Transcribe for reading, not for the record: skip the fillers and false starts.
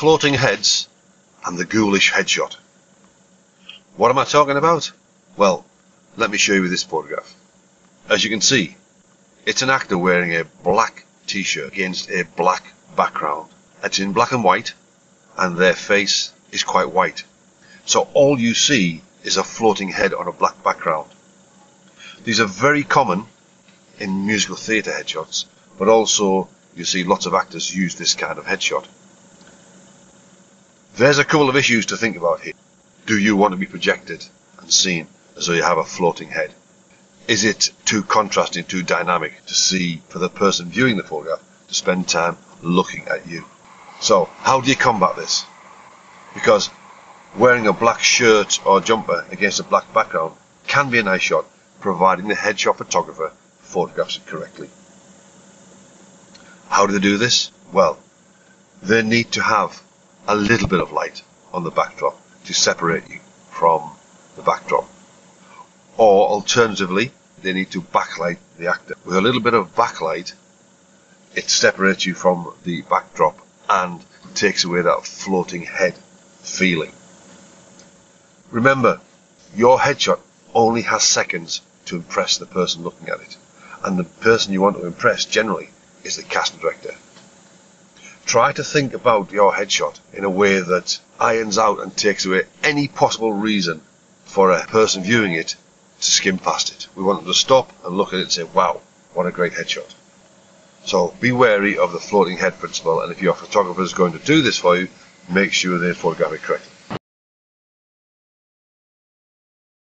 floating heads and the ghoulish headshot. What am I talking about? Well, let me show you this photograph. As you can see, it's an actor wearing a black t-shirt against a black background. It's in black and white, and their face is quite white. So all you see is a floating head on a black background. These are very common in musical theatre headshots, but also you see lots of actors use this kind of headshot. There's a couple of issues to think about here. Do you want to be projected and seen as though you have a floating head? Is it too contrasting, too dynamic to see for the person viewing the photograph to spend time looking at you? So how do you combat this? Because wearing a black shirt or jumper against a black background can be a nice shot, providing the headshot photographer photographs it correctly. How do they do this? Well, they need to have a little bit of light on the backdrop to separate you from the backdrop. Or alternatively, they need to backlight the actor. With a little bit of backlight, it separates you from the backdrop and takes away that floating head feeling. Remember, your headshot only has seconds to impress the person looking at it, and the person you want to impress generally is the casting director. Try to think about your headshot in a way that irons out and takes away any possible reason for a person viewing it to skim past it. We want them to stop and look at it and say, wow, what a great headshot. So be wary of the floating head principle, and if your photographer is going to do this for you, make sure they photograph it correctly.